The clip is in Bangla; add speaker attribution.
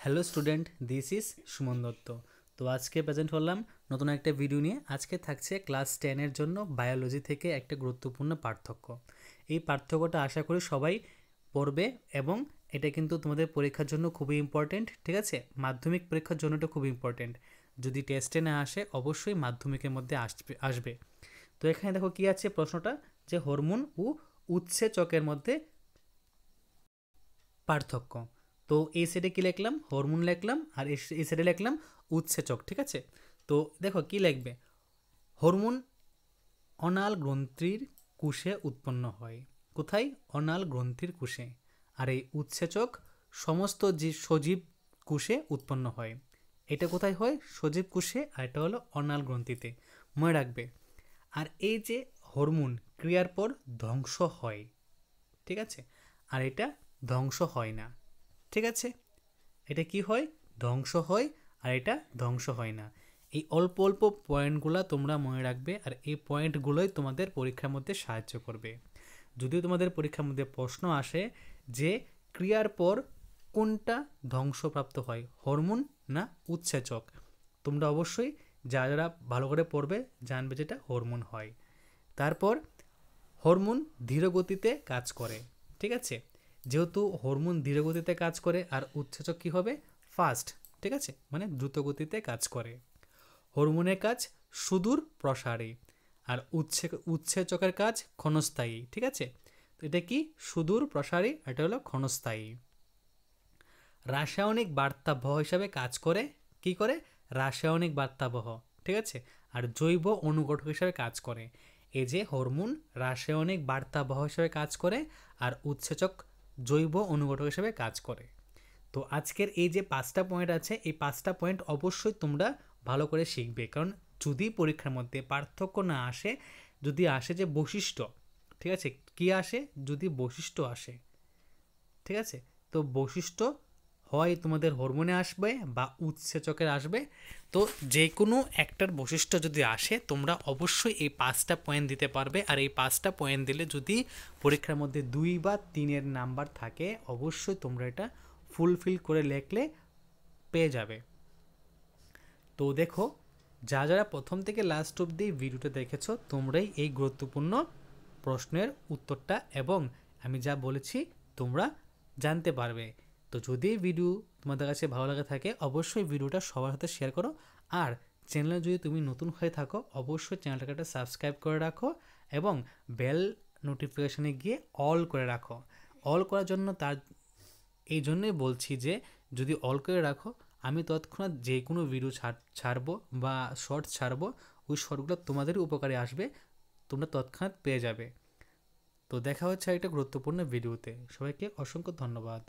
Speaker 1: Hello student, this is Suman Dutta. তো আজকে প্রেজেন্ট হলাম নতুন একটা ভিডিও নিয়ে। আজকে থাকছে ক্লাস 10-এর জন্য বায়োলজি থেকে একটা গুরুত্বপূর্ণ পার্থক্য। এই পার্থক্যটা আশা করি সবাই পড়বে এবং এটা কিন্তু তোমাদের পরীক্ষার জন্য খুবই ইম্পর্টেন্ট। ঠিক আছে, মাধ্যমিক পরীক্ষার জন্য এটা খুব ইম্পর্টেন্ট। যদি টেস্টে না আসে অবশ্যই মাধ্যমিকের মধ্যে আসবে। তো এখানে দেখো কি আছে প্রশ্নটা, যে হরমোন ও উৎসেচকের মধ্যে পার্থক্য। তো এই সাইডে কী লিখলাম, হরমোন লিখলাম, আর এই সাইডে লিখলাম উৎসেচক। ঠিক আছে, তো দেখো কি লিখবে, হরমোন অনাল গ্রন্থির কোষে উৎপন্ন হয়। কোথায়? অনাল গ্রন্থির কোষে। আর এই উৎসেচক সমস্ত সজীব কোষে উৎপন্ন হয়। এটা কোথায় হয়? সজীব কোষে, আর এটা হলো অনাল গ্রন্থিতে। মনে রাখবে। আর এই যে হরমোন ক্রিয়ার পর ধ্বংস হয়, ঠিক আছে, আর এটা ধ্বংস হয় না। ঠিক আছে, এটা কি হয়? ধ্বংস হয়, আর এটা ধ্বংস হয় না। এই অল্প অল্প পয়েন্টগুলো তোমরা মনে রাখবে, আর এই পয়েন্টগুলোই তোমাদের পরীক্ষার মধ্যে সাহায্য করবে। যদিও তোমাদের পরীক্ষার মধ্যে প্রশ্ন আসে যে ক্রিয়ার পর কোনটা ধ্বংসপ্রাপ্ত হয়, হরমোন না উৎসেচক, তোমরা অবশ্যই যারা ভালো করে পড়বে জানবে যেটা হরমোন হয়। তারপর হরমোন ধীরগতিতে কাজ করে। ঠিক আছে, যেহেতু হরমোন ধীরগতিতে কাজ করে আর উৎসেচক কী হবে? ফাস্ট। ঠিক আছে, মানে দ্রুত গতিতে কাজ করে। হরমোনের কাজ সুদূর প্রসারী, আর উৎসেচকের কাজ ক্ষণস্থায়ী। ঠিক আছে, তো এটা কি? সুদূর প্রসারী, এটা হলো ক্ষণস্থায়ী। রাসায়নিক বার্তাবহ হিসাবে কাজ করে। কি করে? রাসায়নিক বার্তাবহ। ঠিক আছে, আর জৈব অনুঘটক হিসাবে কাজ করে। এই যে হরমোন রাসায়নিক বার্তাবহ হিসাবে কাজ করে, আর উৎসেচক জৈব অনুঘটক হিসাবে কাজ করে। তো আজকের এই যে 5টা পয়েন্ট আছে, এই 5টা পয়েন্ট অবশ্যই তোমরা ভালো করে শিখবে, কারণ যদি পরীক্ষার মধ্যে পার্থক্য না আসে, যদি আসে যে বৈশিষ্ট্য, ঠিক আছে, কি আসে? যদি বৈশিষ্ট্য আসে, ঠিক আছে, তো বৈশিষ্ট্য হয় তোমাদের হরমোনে আসবে বা উৎসেচকের আসবে। তো যে কোনো একটার বৈশিষ্ট্য যদি আসে, তোমরা অবশ্যই এই 5টা পয়েন্ট দিতে পারবে। আর এই 5টা পয়েন্ট দিলে যদি পরীক্ষার মধ্যে 2 বা 3-এর নাম্বার থাকে, অবশ্যই তোমরা এটা ফুলফিল করে লিখলে পেয়ে যাবে। তো দেখো, যারা প্রথম থেকে লাস্ট অবধি ভিডিওটা দেখেছো, তোমরাই এই গুরুত্বপূর্ণ প্রশ্নের উত্তরটা এবং আমি যা বলেছি তোমরা জানতে পারবে। তো যদি ভিডিও তোমাদের কাছে ভালো লাগে থাকে, অবশ্যই ভিডিওটা সবার সাথে শেয়ার করো। আর চ্যানেলে যদি তুমি নতুন হয়ে থাকো, অবশ্যই চ্যানেলটাকে একটা সাবস্ক্রাইব করে রাখো এবং বেল নোটিফিকেশানে গিয়ে অল করে রাখো। অল করার জন্য এই জন্যই বলছি যে যদি অল করে রাখো, আমি তৎক্ষণাৎ যে কোনো ভিডিও ছাড়বো বা শর্টস ছাড়বো, ওই শর্টগুলো তোমাদেরই উপকারে আসবে, তোমরা তৎক্ষণাৎ পেয়ে যাবে। তো দেখা হচ্ছে একটা গুরুত্বপূর্ণ ভিডিওতে। সবাইকে অসংখ্য ধন্যবাদ।